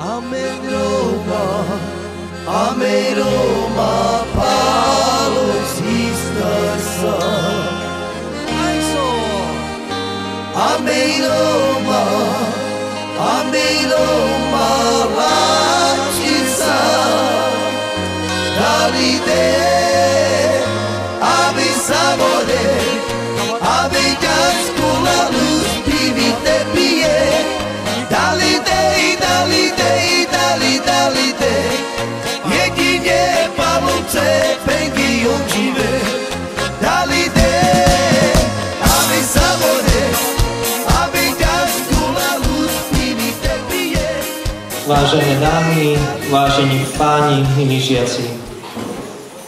Amen Roma, Paulus ist der Sohn. Amen Roma, Latica, Dalide, Ave Sabore, Ave Gascula, Luz, Pivite, Pie, Dalide, jedině Pavlovce, Penky obžive, Dalide, Ave Sabore, Ave Gascula, Luz, Pivite, Pie. Vážené dámy, vážení páni, milí žiaci,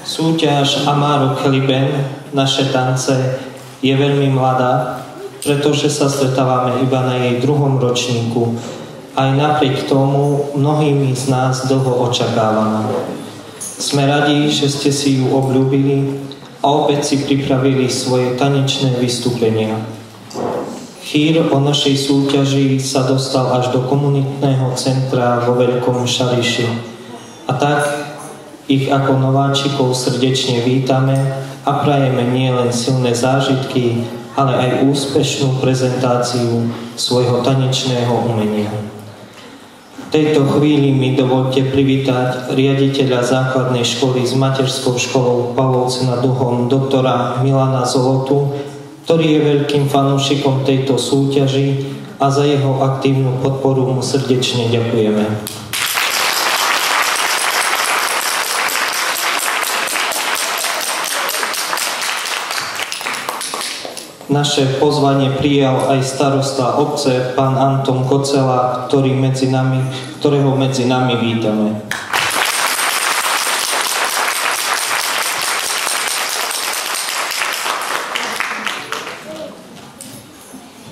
súťaž Amaro Keliben, naše tance, je veľmi mladá, pretože sa stretávame iba na jej 2. ročníku. Aj napriek tomu mnohými z nás dlho očakávaná. Sme radi, že ste si ju obľúbili a opäť si pripravili svoje tanečné vystúpenia. Chýr o našej súťaži sa dostal až do komunitného centra vo Veľkom Šariši. A tak ich ako nováčikov srdečne vítame a prajeme nielen silné zážitky, ale aj úspešnú prezentáciu svojho tanečného umenia. V tejto chvíli mi dovoľte privítať riaditeľa základnej školy s materskou školou Pavlovce nad Uhom, doktora Milana Zolotu, ktorý je veľkým fanúšikom tejto súťaži a za jeho aktívnu podporu mu srdečne ďakujeme. Naše pozvanie prijal aj starosta obce, pán Anton Kocela, ktorého medzi nami vítame.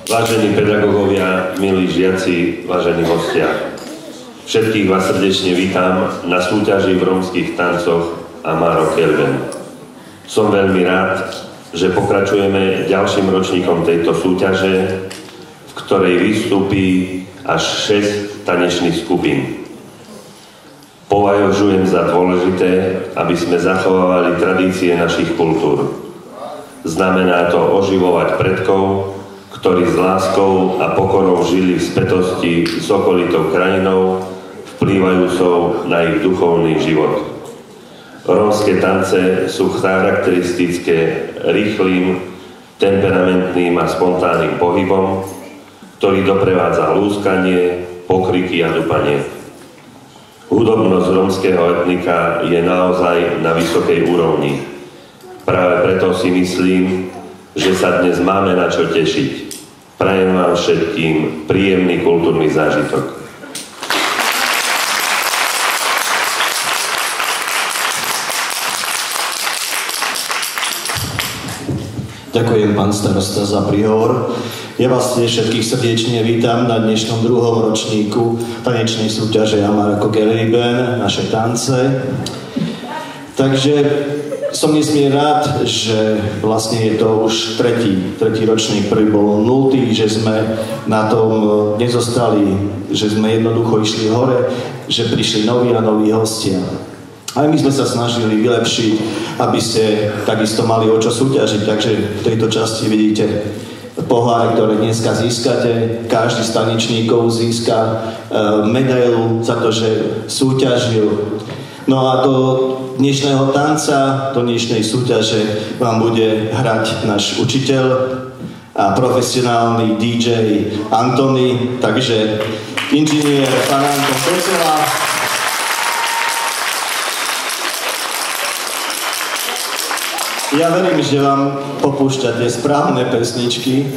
Vážení pedagógovia, milí žiaci, vážení hostia, všetkých vás srdečne vítam na súťaži v rómskych tancoch Amaro Keliben. Som veľmi rád, že pokračujeme ďalším ročníkom tejto súťaže, v ktorej vystúpi až 6 tanečných skupín. Považujem za dôležité, aby sme zachovávali tradície našich kultúr. Znamená to oživovať predkov, ktorí s láskou a pokorou žili v spätosti s okolitou krajinou, vplývajúcou na ich duchovný život. Rómske tance sú charakteristické rýchlým, temperamentným a spontánnym pohybom, ktorý doprevádza lúskanie, pokriky a dupanie. Hudobnosť rómskeho etnika je naozaj na vysokej úrovni. Práve preto si myslím, že sa dnes máme na čo tešiť. Prajem vám všetkým príjemný kultúrny zážitok. Ďakujem, pán starosta, za príhovor. Ja vás všetkých srdečne vítam na dnešnom 2. ročníku tanečnej súťaže Amaro Keliben, naše tance. Takže som nesmierne rád, že vlastne je to už tretí ročník, prvý bol 0, že sme na tom nezostali, že sme jednoducho išli hore, že prišli noví a noví hostia. Aj my sme sa snažili vylepšiť, aby ste takisto mali o čo súťažiť, takže v tejto časti vidíte poháre, ktoré dneska získate. Každý z tanečníkov získa medailu za to, že súťažil. No a do dnešného tanca, do dnešnej súťaže vám bude hrať náš učiteľ a profesionálny DJ Antony, takže inžinier pán Anton Kocela. Ja verím, že vám popúšťate správne pesničky.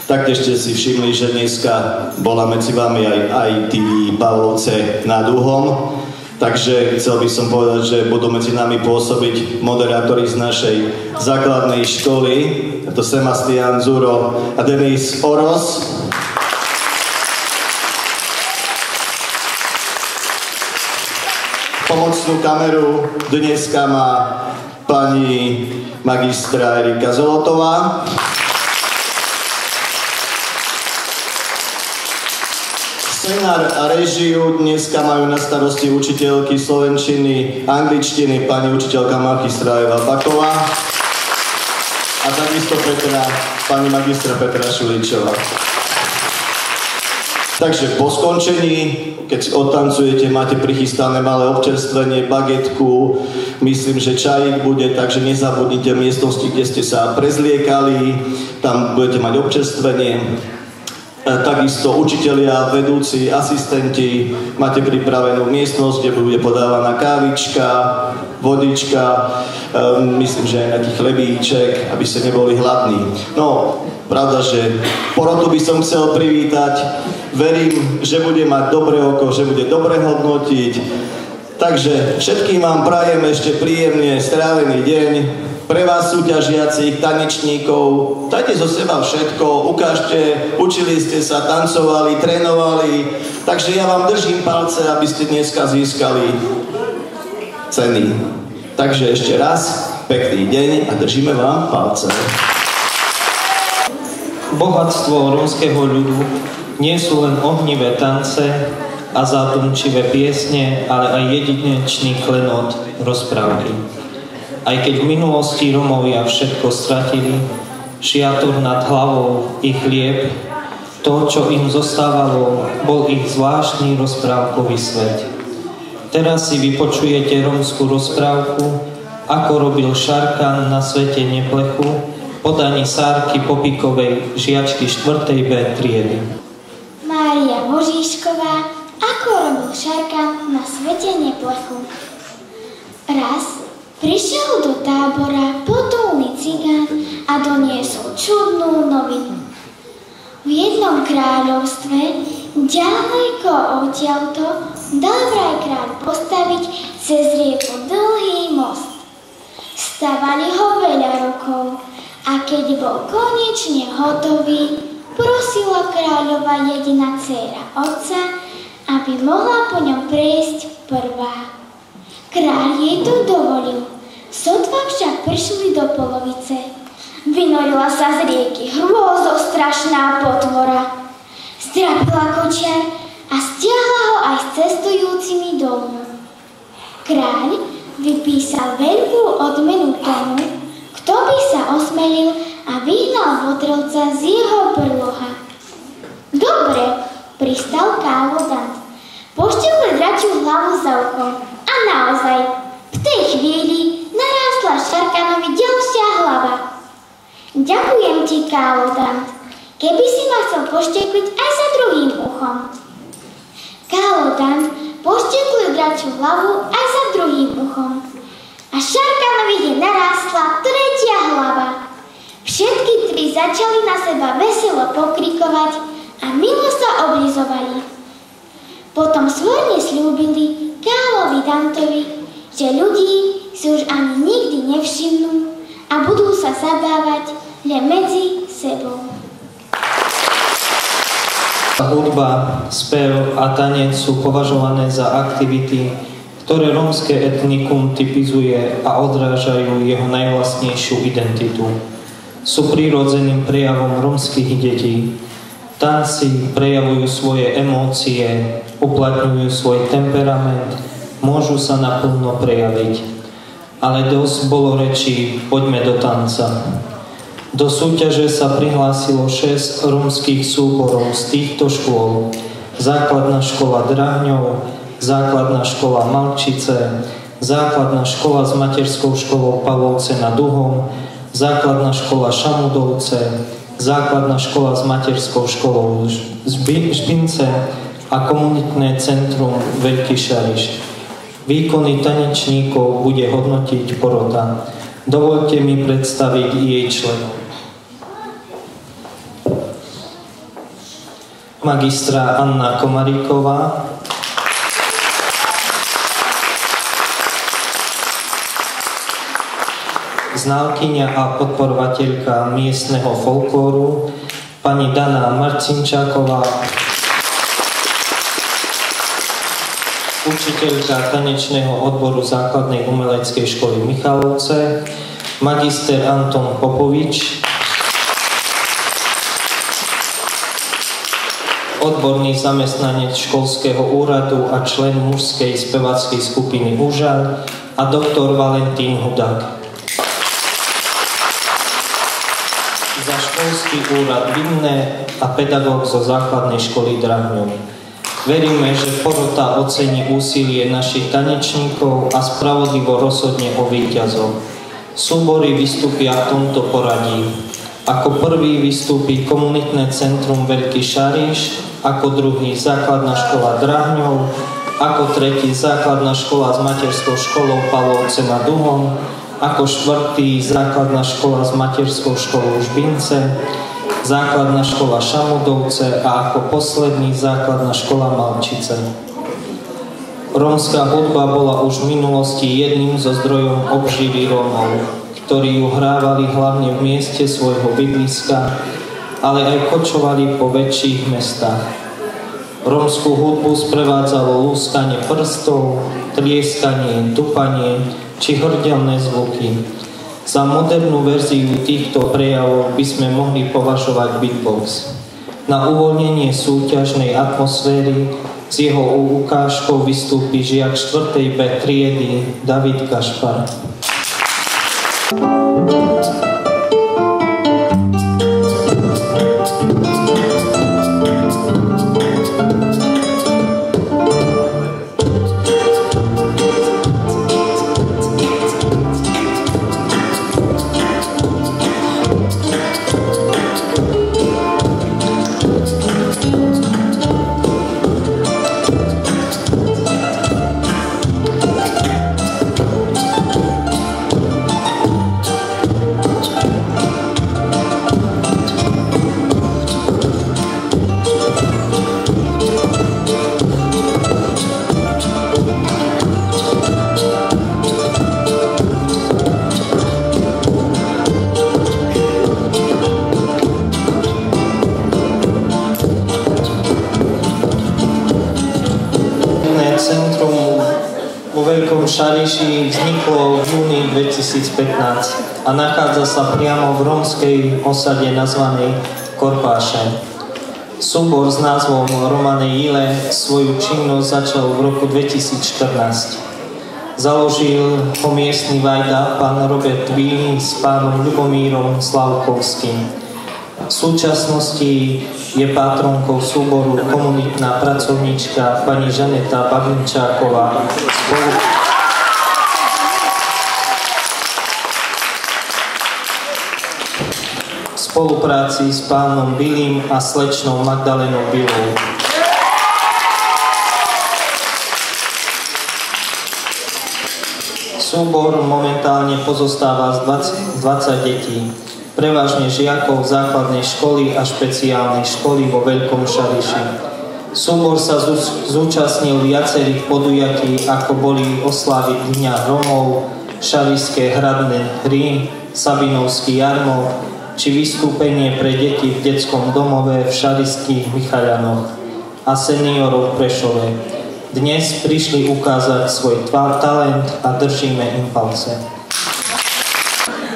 Taktiež ste si všimli, že dneska bola medzi vami aj TV Pavlovce nad Uhom. Takže chcel by som povedať, že budú medzi nami pôsobiť moderátori z našej základnej školy. Je to Sebastian Zuro a Denis Oros. Pomocnú kameru dneska má pani magistra Erika Zolotová. Scenár a režiu dneska majú na starosti učiteľky slovenčiny, angličtiny, pani učiteľka magistra Eva Baková a takisto pani magistra Petra Šuličová. Takže po skončení, keď odtancujete, máte prichystané malé občerstvenie, bagetku, myslím, že čajík bude, takže nezabudnite miestnosti, kde ste sa prezliekali, tam budete mať občerstvenie. Takisto učitelia, vedúci, asistenti, máte pripravenú miestnosť, kde bude podávaná kávička, vodička, myslím, že aj nejaký chlebíček, aby ste neboli hladní. No, pravda, že porotu by som chcel privítať. Verím, že bude mať dobré oko, že bude dobre hodnotiť. Takže všetkým vám prajem ešte príjemne strávený deň. Pre vás súťažiacich tanečníkov, dajte zo seba všetko, ukážte, učili ste sa, tancovali, trénovali. Takže ja vám držím palce, aby ste dneska získali ceny. Takže ešte raz, pekný deň a držíme vám palce. Bohatstvo rómskeho ľudu nie sú len ohnivé tance a zádomčivé piesne, ale aj jedinečný klenot rozprávky. Aj keď v minulosti Rómovia všetko stratili, šiator nad hlavou i chlieb, to, čo im zostávalo, bol ich zvláštny rozprávkový svet. Teraz si vypočujete rómsku rozprávku, ako robil Šarkan na svete neplechu, podaní Sárky Popikovej, žiačky 4. B triedy. Mária Božíšková, ako robil Šarkan na svete neplechu. Raz prišiel do tábora potulný cigán a doniesol čudnú novinu. V jednom kráľovstve, ďaleko odtiaľto, dal vraj kráľ postaviť cez rieku dlhý most. Stavali ho veľa rokov a keď bol konečne hotový, prosila kráľova jediná dcéra otca, aby mohla po ňom prejsť prvá. Kráľ jej to dovolil, sotva však prišli do polovice. Vynorila sa z rieky hrôzostrašná potvora. Zdrapila kočiar a stiahla ho aj s cestujúcimi dolu. Kráľ vypísal veľkú odmenu tomu, kto by sa osmelil a vyhnal vodrovca z jeho brloha. Dobre, pristal Kálodant. Pošťukli dračiu hlavu za ucho. A naozaj, v tej chvíli narástla Šarkanovi ďalšia hlava. Ďakujem ti, Kálodant, keby si ma chcel poštekliť aj za druhým uchom. Kálodant poštekli dračiu hlavu aj za druhým uchom. A Šarkanovi je narástla tretia hlava. Všetky tri začali na seba veselo pokrikovať a milo sa oblizovali. Potom svorne sľúbili Kálovi Dantovi, že ľudí si už ani nikdy nevšimnú a budú sa zabávať len medzi sebou. Hudba, spev a tanec sú považované za aktivity, ktoré rómske etnikum typizuje a odrážajú jeho najvlastnejšiu identitu. Sú prirodzeným prejavom rómskych detí. Tanci prejavujú svoje emócie, uplatňujú svoj temperament, môžu sa naplno prejaviť. Ale dosť bolo rečí, poďme do tanca. Do súťaže sa prihlásilo 6 rómskych súborov z týchto škôl. Základná škola Drahňov, základná škola Malčice, základná škola s materskou školou Pavlovce nad Uhom, základná škola Šamudovce, základná škola s materskou školou Žbince a komunitné centrum Veľký Šariš. Výkony tanečníkov bude hodnotiť porota. Dovoľte mi predstaviť jej členov. Magistra Anna Komaríková, znalkyňa a podporovateľka miestneho folklóru, pani Dana Marcinčáková, učiteľka tanečného odboru základnej umeleckej školy Michalovce, magister Anton Popovič, odborný zamestnanec školského úradu a člen mužskej spevackej skupiny Užal a doktor Valentín Hudák. Za školský úrad Vinné a pedagóg zo základnej školy Drahňov. Veríme, že porota ocení úsilie našich tanečníkov a spravodlivo rozhodne o víťazov. Súbory vystúpia v tomto poradí. Ako prvý vystúpi komunitné centrum Veľký Šariš, ako druhý základná škola Drahňov, ako tretí základná škola s materskou školou Palovce nad Uhom, ako štvrtý základná škola s materskou školou Žbince, základná škola Šamudovce a ako posledný základná škola Malčice. Rómska hudba bola už v minulosti jedným zo zdrojov obživy Rómov, ktorí ju hrávali hlavne v mieste svojho bydliska, ale aj kočovali po väčších mestách. Rómskú hudbu sprevádzalo lúskanie prstov, tlieskanie, dupanie či hrdelné zvuky. Za modernú verziu týchto prejavov by sme mohli považovať beatbox. Na uvoľnenie súťažnej atmosféry s jeho ukážkou vystúpi žiak 4. B triedy David Kašpar. Šariši vzniklo v júni 2015 a nachádza sa priamo v rómskej osade nazvanej Korpáše. Súbor s názvom Romane Jile svoju činnosť začal v roku 2014. Založil ho miestny vajda pán Robert Víny s pánom Ľubomírom Slavkovským. V súčasnosti je patronkou súboru komunitná pracovníčka pani Žaneta Babinčáková. V spolupráci s pánom Bilým a slečnou Magdalenou Bilou. Súbor momentálne pozostáva z 20 detí, prevažne žiakov základnej školy a špeciálnej školy vo Veľkom Šariši. Súbor sa zúčastnil viacerých podujatí, ako boli oslavy Dňa Romov, Šarišské hradné hry, Sabinovský jarmok, či vystúpenie pre deti v detskom domove v Šarišských Michaľanoch a seniorov v Prešove. Dnes prišli ukázať svoj talent a držíme im palce.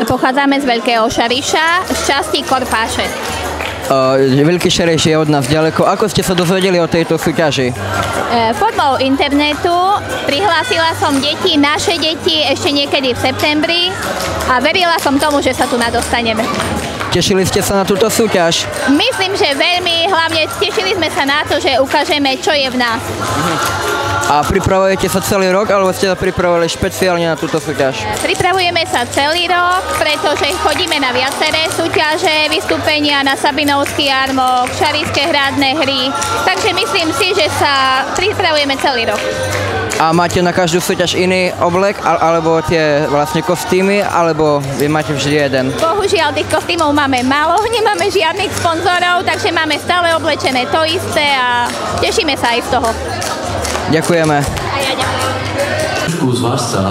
Pochádzame z Veľkého Šariša, z časti Korpáše. Veľký Šariš je od nás ďaleko. Ako ste sa dozvedeli o tejto súťaži? Formou internetu prihlásila som deti, naše deti, ešte niekedy v septembri a verila som tomu, že sa tu nadostaneme. Tešili ste sa na túto súťaž? Myslím, že veľmi, hlavne tešili sme sa na to, že ukážeme, čo je v nás. A pripravujete sa celý rok, alebo ste sa pripravovali špeciálne na túto súťaž? Pripravujeme sa celý rok, pretože chodíme na viaceré súťaže, vystúpenia na Sabinovský jarmok, Šarišské hradné hry, takže myslím si, že sa pripravujeme celý rok. A máte na každú súťaž iný oblek, alebo tie vlastne kostýmy, alebo vy máte vždy jeden? Bohužiaľ, tých kostýmov máme málo, nemáme žiadnych sponzorov, takže máme stále oblečené to isté a tešíme sa aj z toho. Ďakujeme. A ja ďakujem. Z vás sa.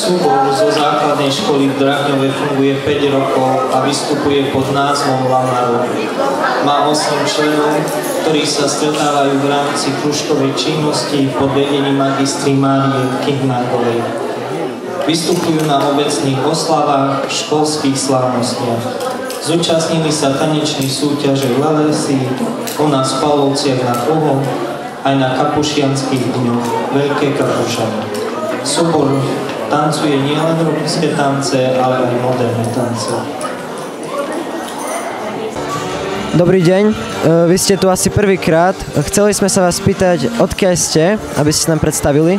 Súbor zo základnej školy v Drahňove funguje 5 rokov a vystupuje pod názvom Lamaru. Má 8 členov, ktorí sa stretávajú v rámci kružkovej činnosti pod vedením magistry Márie Kihnákovej. Vystupujú na obecných oslavách, školských slávnostiach. Zúčastnili sa tanečnej súťaže v Lelesi, u nás v Pavlovciach nad Uhom, aj na kapušianských dňoch Veľké Kapušany. Súbor tancuje nielen rómske tance, ale aj moderné tance. Dobrý deň, vy ste tu asi prvýkrát. Chceli sme sa vás spýtať, odkiaľ ste, aby ste nám predstavili.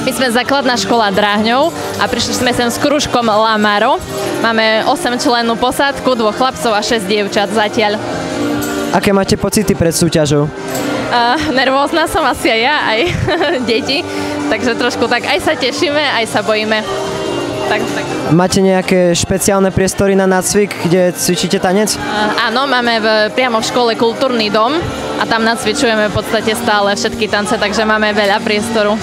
My sme základná škola Drahňov a prišli sme sem s kružkom Lamaro. Máme 8 člennú posádku, 2 chlapcov a 6 dievčat zatiaľ. Aké máte pocity pred súťažou? Nervózna som asi aj ja, aj deti. Takže trošku tak aj sa tešíme, aj sa bojíme. Tak. Máte nejaké špeciálne priestory na nácvik, kde cvičíte tanec? Áno, máme priamo v škole kultúrny dom a tam nacvičujeme v podstate stále všetky tance, takže máme veľa priestoru.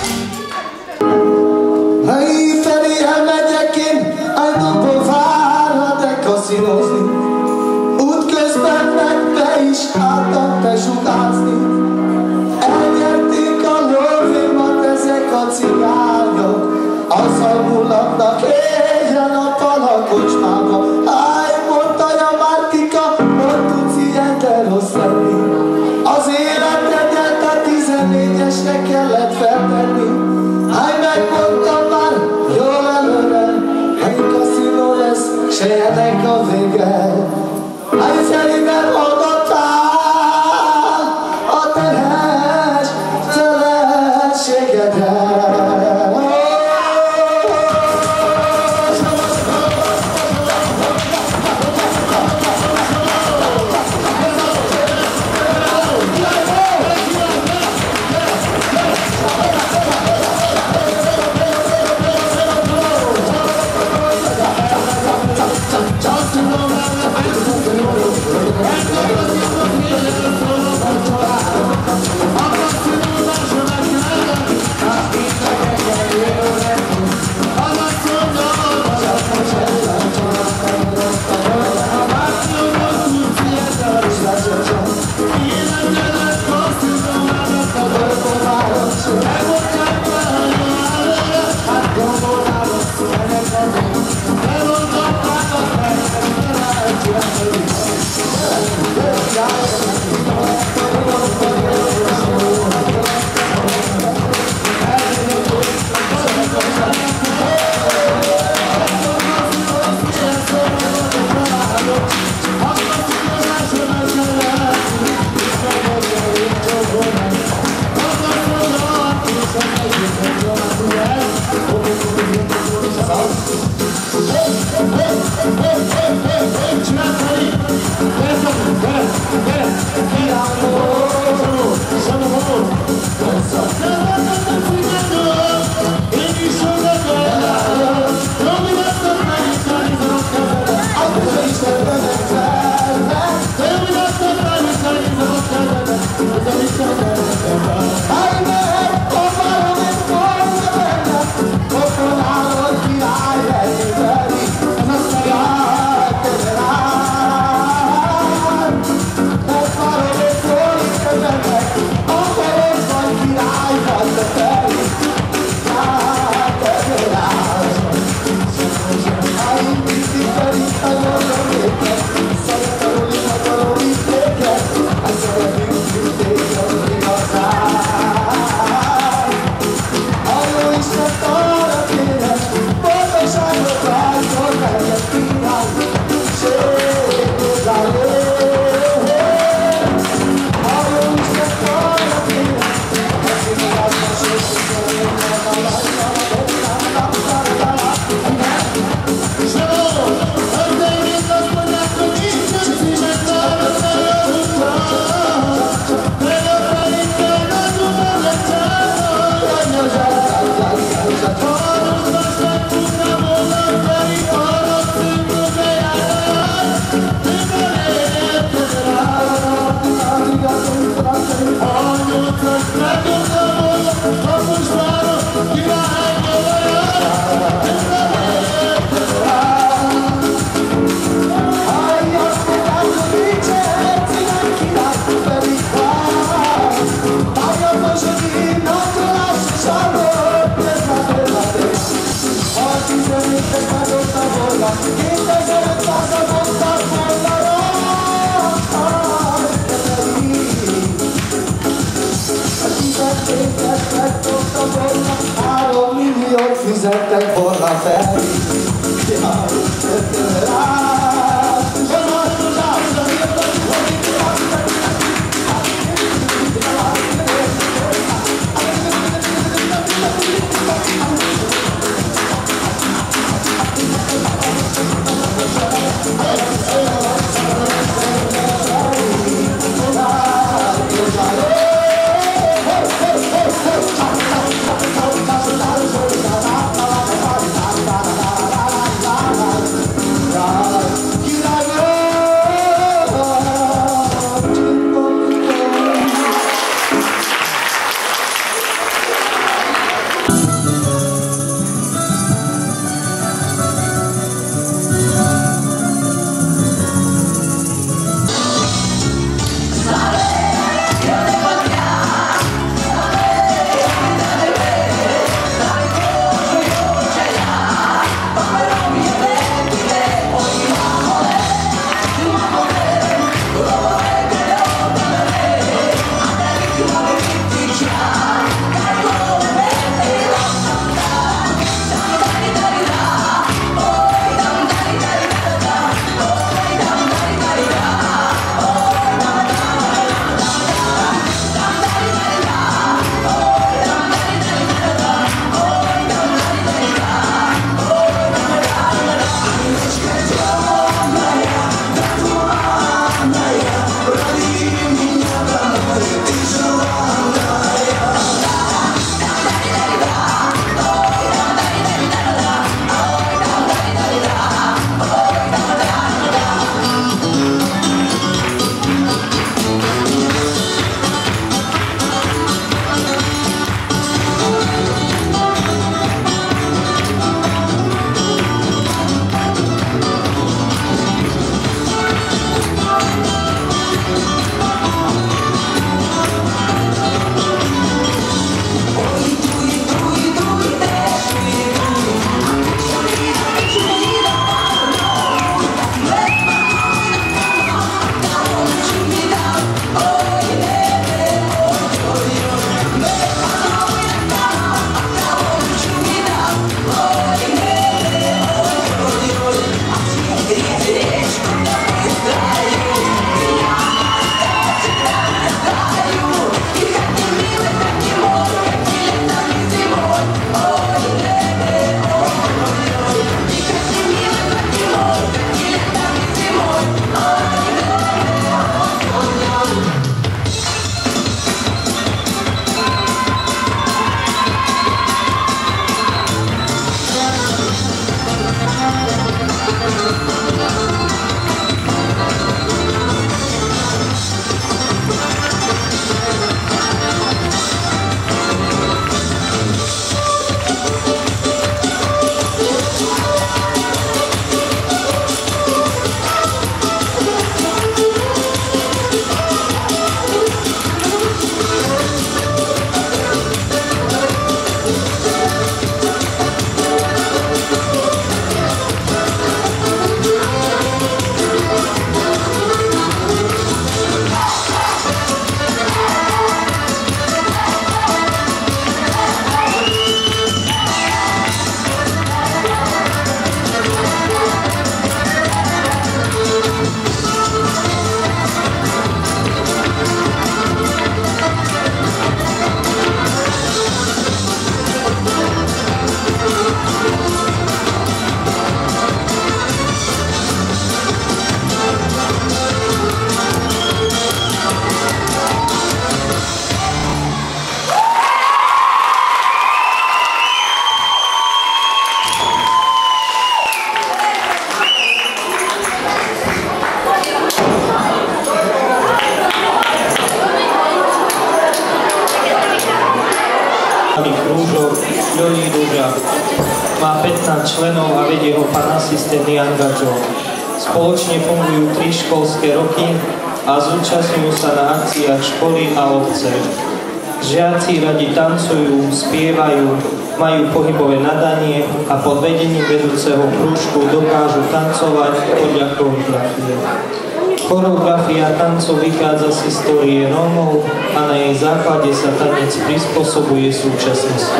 Felé elmegyek én, áldobból várhat-e kaszinozni. Útközben meg be is álltak te zsugázni. Elnyerték a lóvémat ezek a cigányok, azzal mulatnak éjjel nappal a kocsmába. Áj, mondta a Mártika, hogy tudsz ilyen te rossz lenni. Az életedet a 14-esnek kellett feltenni. Áj, megmondtam már, jól előre, egy kaszinó lesz, s ennek a vége. Áj, Feriben hallgattál a terhes telenségedet. Fizettek volna fel. malý krúžok Ľolí Rúža. Má 15 členov a vedie ho pán asistent Jan Gačo. Spoločne fungujú 3 školské roky a zúčastňujú sa na akciách školy a obce. Žiaci radi tancujú, spievajú, majú pohybové nadanie a pod vedením vedúceho krúžku dokážu tancovať podľa choreografie. Choreografia tancov vychádza z histórie Rómov a na jej základe sa tanec prispôsobuje súčasnosti.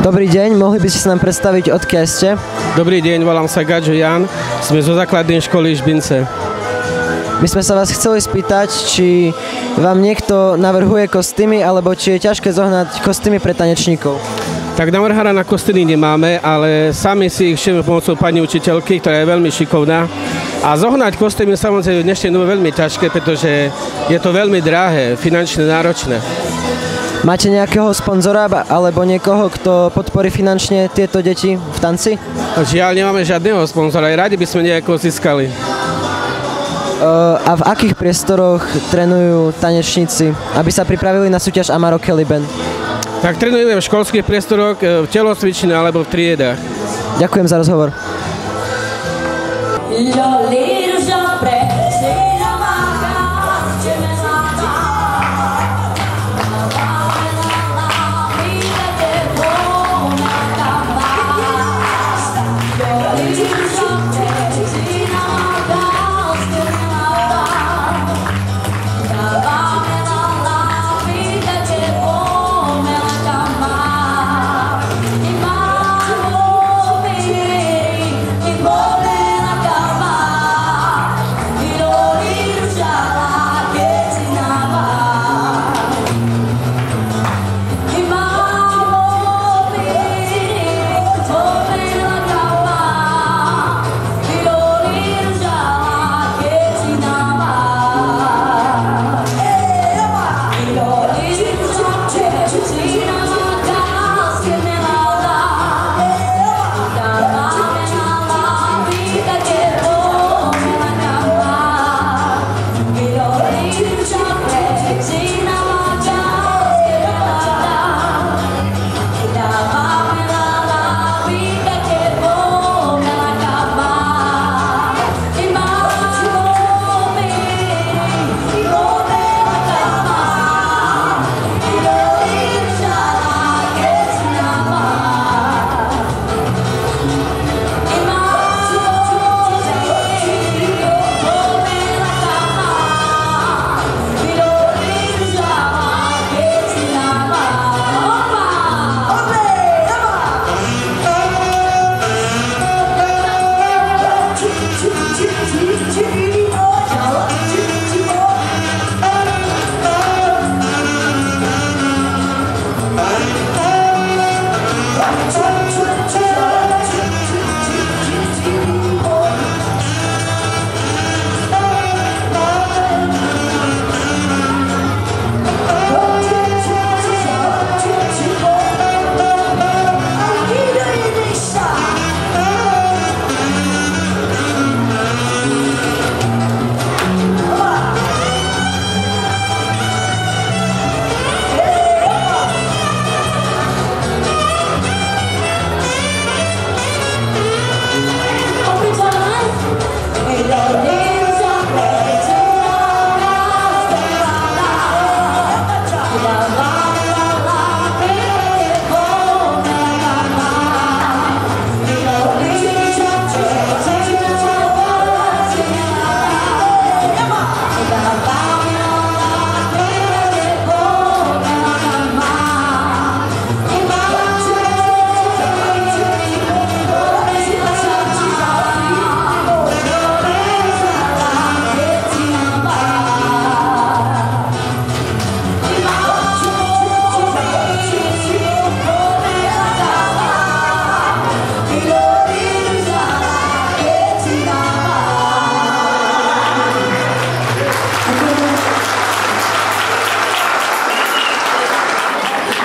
Dobrý deň, mohli by ste sa nám predstaviť, odkiaľ ste? Dobrý deň, volám sa Gačo Jan, sme zo základnej školy Žbince. My sme sa vás chceli spýtať, či vám niekto navrhuje kostýmy, alebo či je ťažké zohnať kostýmy pre tanečníkov. Tak navrhára na kostýmy nemáme, ale sami si ich šijeme pomocou pani učiteľky, ktorá je veľmi šikovná. A zohnať kostýmy samozrejme v dnešnej dobe veľmi ťažké, pretože je to veľmi drahé, finančne náročné. Máte nejakého sponzora alebo niekoho, kto podporí finančne tieto deti v tanci? Žiaľ, nemáme žiadneho sponzora, aj radi by sme nejako získali. A v akých priestoroch trénujú tanečníci, aby sa pripravili na súťaž Amaro Kelly Band? Tak trénujeme v školských priestoroch, v telocvični alebo v triedách. Ďakujem za rozhovor.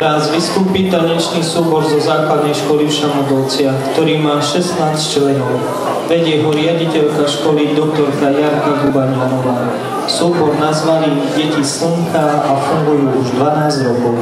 Teraz vystúpi tanečný súbor zo základnej školy v Šamodolciach, ktorý má 16 členov. Vedie ho riaditeľka školy doktorka Jarka Gubanianová. Súbor nazvali Deti slnka a fungujú už 12 rokov.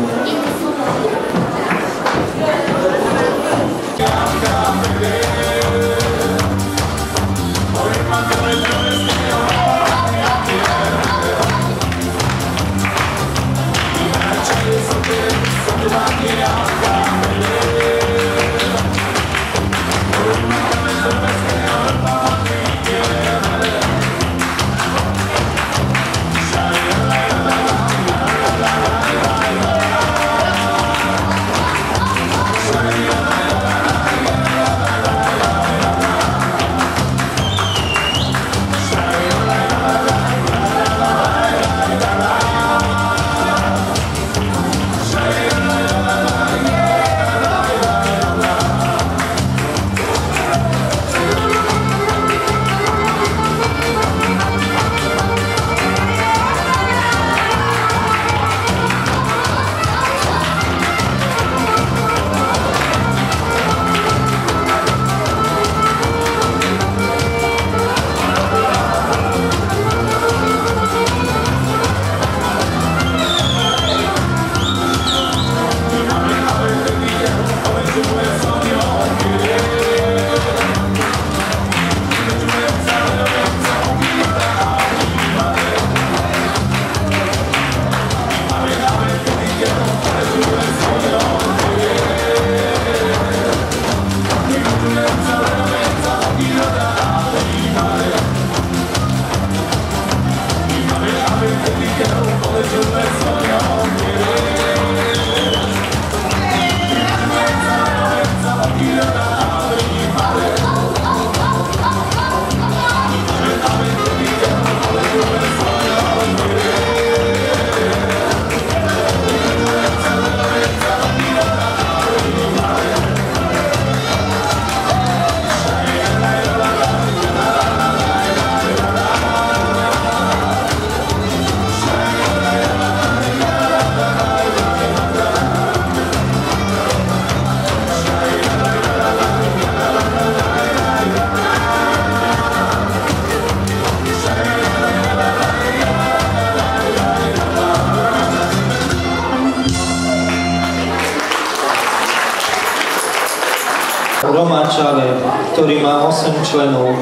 Roma Čale, ktorý má 8 členov.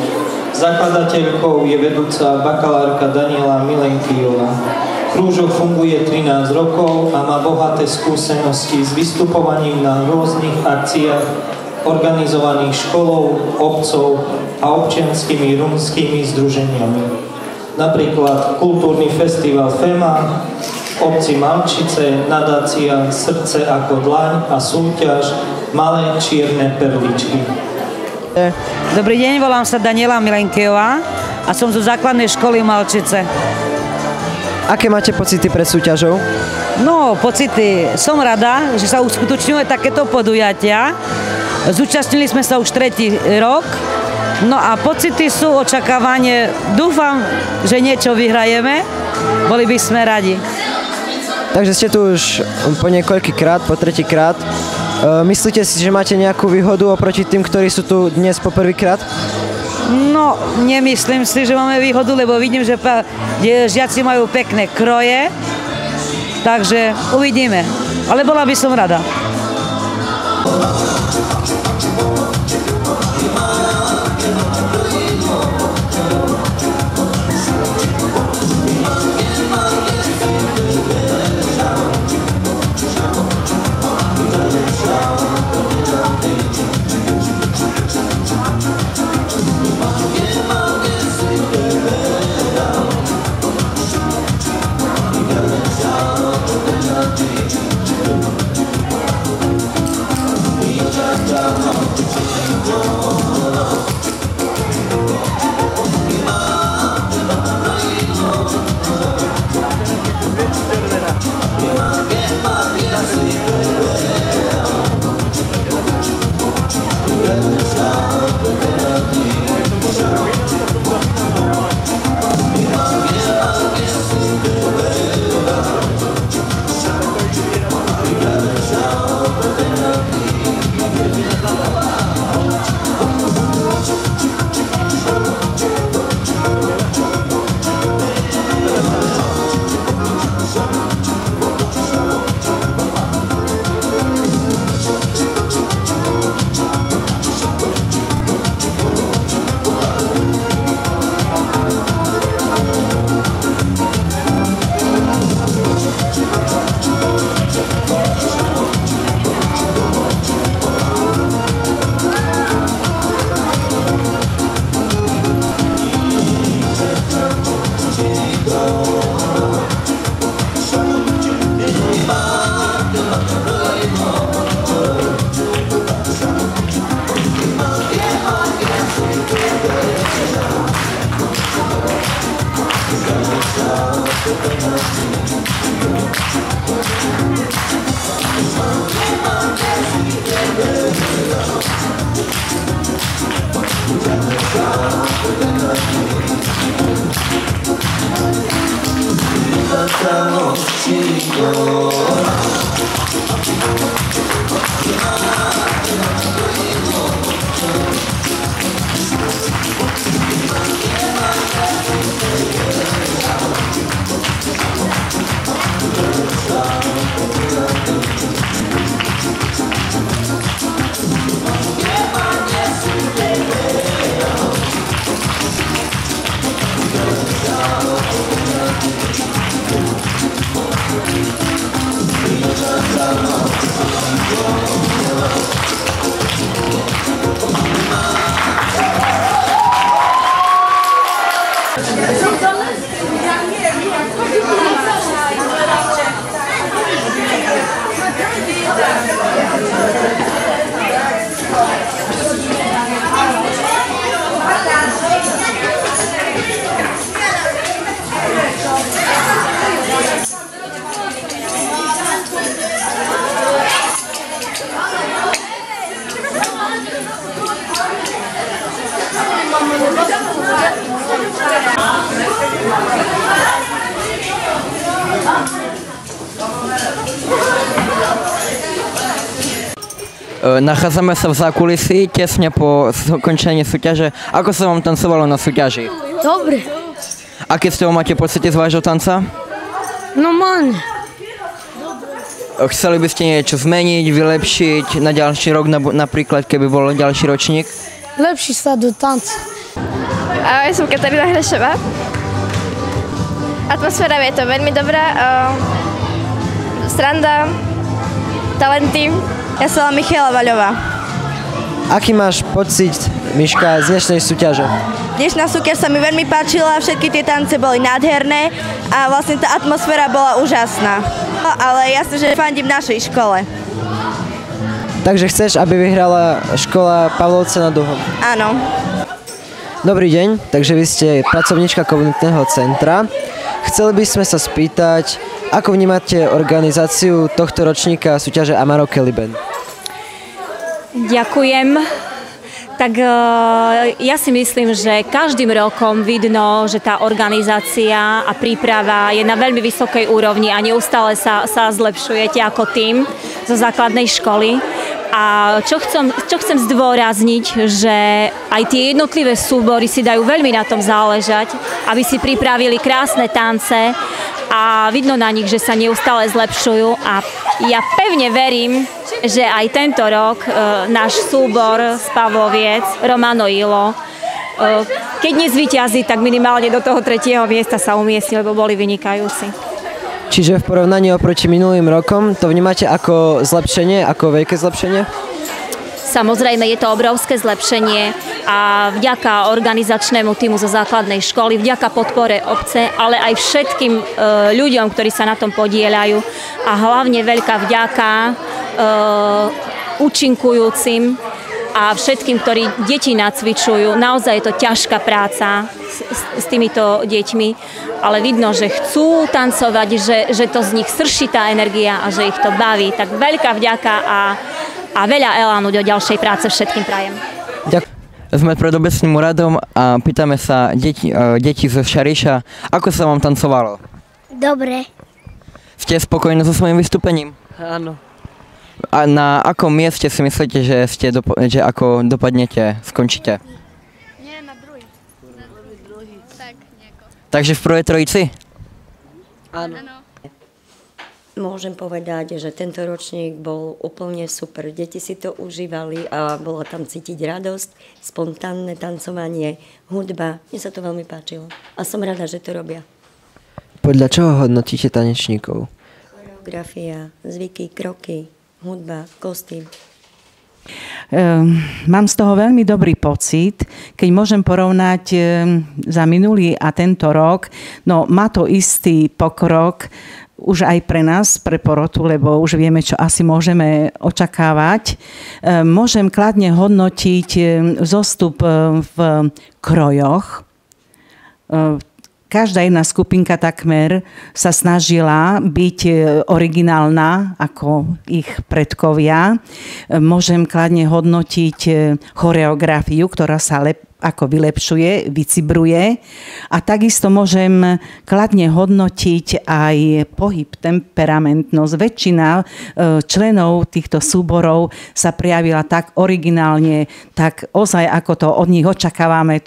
Zakladateľkou je vedúca bakalárka Daniela Milenkijová. Krúžok funguje 13 rokov a má bohaté skúsenosti s vystupovaním na rôznych akciách organizovaných školou, obcov a občianskými rumskými združeniami. Napríklad kultúrny festival FEMA, obci Malčice, nadácia Srdce ako dlaň a súťaž Malé čierne perličky. Dobrý deň, volám sa Daniela Milenkijová a som zo základnej školy Malčice. Aké máte pocity pred súťažou? No, pocity. Som rada, že sa uskutočňuje takéto podujatia. Zúčastnili sme sa už 3. rok. No a pocity sú očakávanie. Dúfam, že niečo vyhrajeme. Boli by sme radi. Takže ste tu už po niekoľkýkrát, po 3. krát. Myslíte si, že máte nejakú výhodu oproti tým, ktorí sú tu dnes po prvýkrát? No, nemyslím si, že máme výhodu, lebo vidím, že žiaci majú pekné kroje, takže uvidíme. Ale bola by som rada. Nachádzame sa v zákulisí tesne po skončení súťaže. Ako sa vám tancovalo na súťaži? Dobre. Aké z toho máte pocity z vášho tanca? Normálne. Chceli by ste niečo zmeniť, vylepšiť na ďalší rok, napríklad keby bol ďalší ročník? Lepší sa do tanca. Ja som Katarína Hrešová. Atmosféra je to veľmi dobrá. Sranda, talenty. Ja som Michála Vaľová. Aký máš pocit, Miška, z dnešnej súťaže? Dnešná súťaž sa mi veľmi páčila, všetky tie tance boli nádherné a vlastne tá atmosféra bola úžasná. Ale jasne, že fandím našej škole. Takže chceš, aby vyhrala škola Pavlovce nad Duhom? Áno. Dobrý deň, takže vy ste pracovníčka komunitného centra. Chceli by sme sa spýtať, ako vnímate organizáciu tohto ročníka súťaže Amaro Kelly Band? Ďakujem. Tak ja si myslím, že každým rokom vidno, že tá organizácia a príprava je na veľmi vysokej úrovni a neustále sa zlepšujete ako tým zo základnej školy. A čo chcem zdôrazniť, že aj tie jednotlivé súbory si dajú veľmi na tom záležať, aby si pripravili krásne tance a vidno na nich, že sa neustále zlepšujú a ja pevne verím, že aj tento rok náš súbor z Pavloviec, Romano Ilo, keď nezvíťazí, tak minimálne do toho 3. miesta sa umiestnil, lebo boli vynikajúci. Čiže v porovnaní oproti minulým rokom to vnímate ako zlepšenie, ako veľké zlepšenie? Samozrejme, je to obrovské zlepšenie a vďaka organizačnému týmu zo základnej školy, vďaka podpore obce, ale aj všetkým ľuďom, ktorí sa na tom podieľajú a hlavne veľká vďaka účinkujúcim a všetkým, ktorí deti nacvičujú. Naozaj je to ťažká práca s týmito deťmi, ale vidno, že chcú tancovať, že to z nich srší tá energia a že ich to baví. Tak veľká vďaka a veľa elánu do ďalšej práce všetkým prajem. Ďakujem. Sme pred obecným úradom a pýtame sa deti zo Šariša, ako sa vám tancovalo? Dobre. Ste spokojní so svojím vystúpením? Áno. A na akom mieste si myslíte, že ako dopadnete, skončíte? Nie, na druhý. Tak, nejako. Takže v prvej trojici? Áno. Môžem povedať, že tento ročník bol úplne super. Deti si to užívali a bola tam cítiť radosť, spontánne tancovanie, hudba. Mne sa to veľmi páčilo. A som rada, že to robia. Podľa čoho hodnotíte tanečníkov? Choreografia, zvyky, kroky, hudba, kostým. Mám z toho veľmi dobrý pocit, keď môžem porovnať za minulý a tento rok. No, má to istý pokrok už aj pre nás, pre porotu, lebo už vieme, čo asi môžeme očakávať. Môžem kladne hodnotiť zostup v krojoch. Každá jedna skupinka takmer sa snažila byť originálna ako ich predkovia. Môžem kladne hodnotiť choreografiu, ktorá sa ako vylepšuje, vycibruje. A takisto môžem kladne hodnotiť aj pohyb, temperamentnosť. Väčšina členov týchto súborov sa prejavila tak originálne, tak ozaj, ako to od nich očakávame,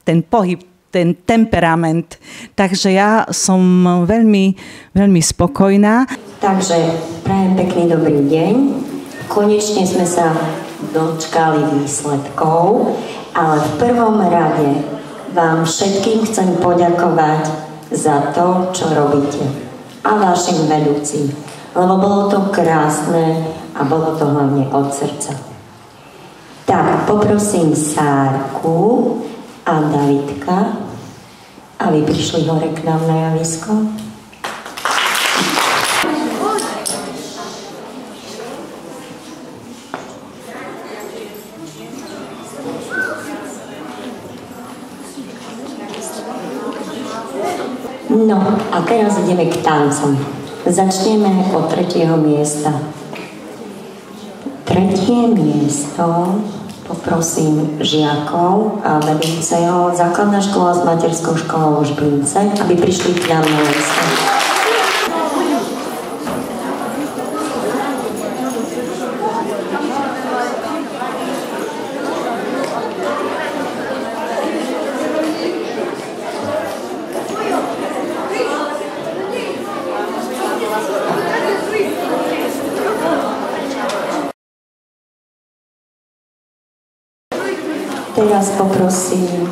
ten pohyb, ten temperament. Takže ja som veľmi, veľmi spokojná. Takže prajem pekný dobrý deň. Konečne sme sa dočkali výsledkov, ale v prvom rade vám všetkým chcem poďakovať za to, čo robíte. A vašim vedúcim. Lebo bolo to krásne a bolo to hlavne od srdca. Tak, poprosím Sárku a Davidka, aby prišli hore k nám na javisko. No a teraz ideme k tancom. Začneme od 3. miesta. 3. miesto poprosím žiakov a vedúceho základná škola s materskou školou v Žblince, aby prišli k nám na javisko. Teraz poprosím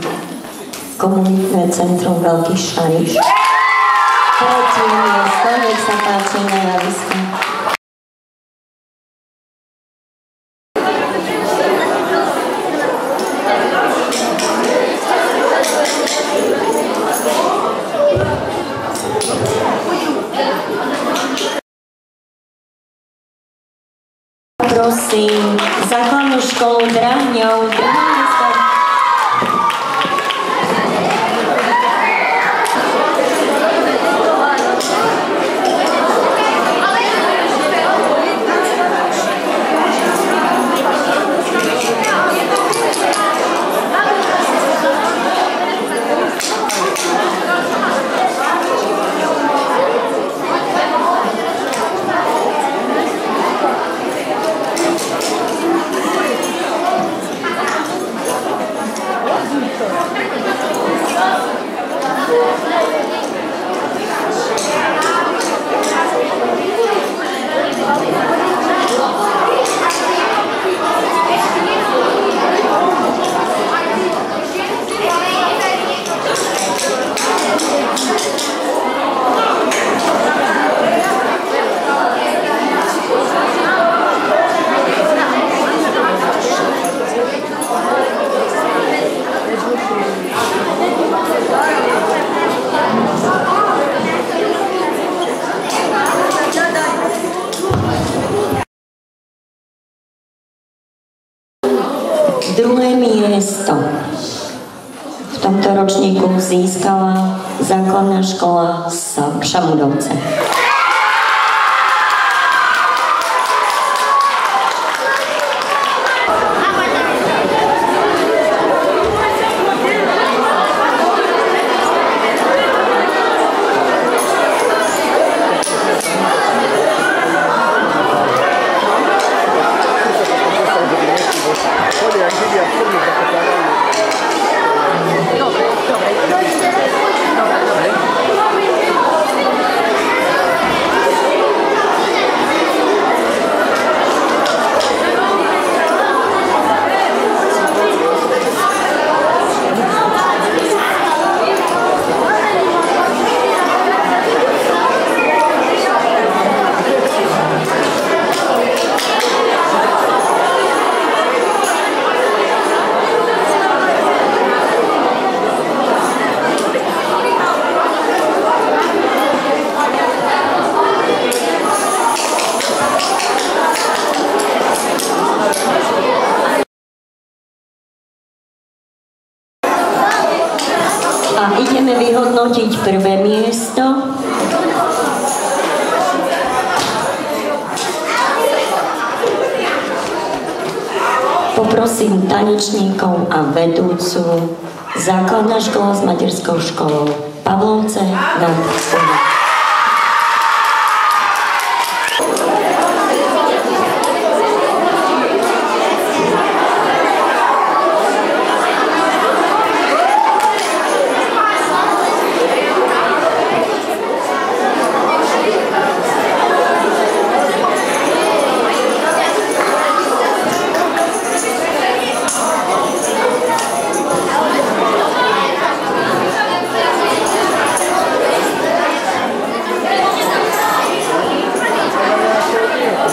komunitné centrum Veľký Šariš. 3. miesto, nech sa páči na javisko. Prosím, základnú školu Drahňov, Druhé miesto v tomto ročníku získala základná škola Šamudovce. A ideme vyhodnotiť prvé miesto. Poprosím tanečníkov a vedúcu základná škola s materskou školou Pavlovce nad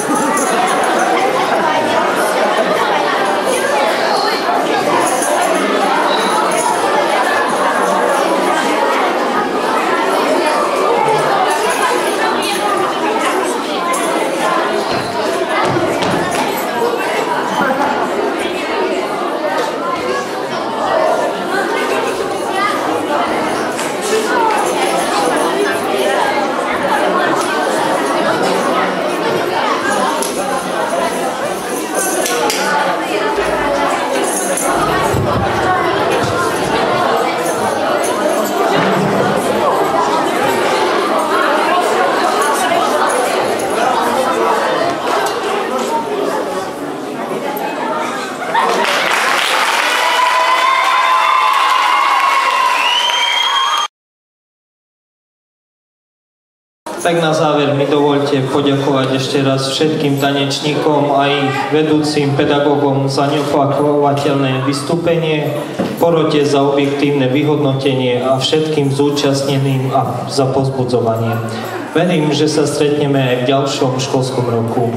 Uhom. Tak na záver mi dovoľte poďakovať ešte raz všetkým tanečníkom a ich vedúcim pedagógom za neopakovateľné vystúpenie, porote za objektívne vyhodnotenie a všetkým zúčastneným a za povzbudzovanie. Verím, že sa stretneme aj v ďalšom školskom roku.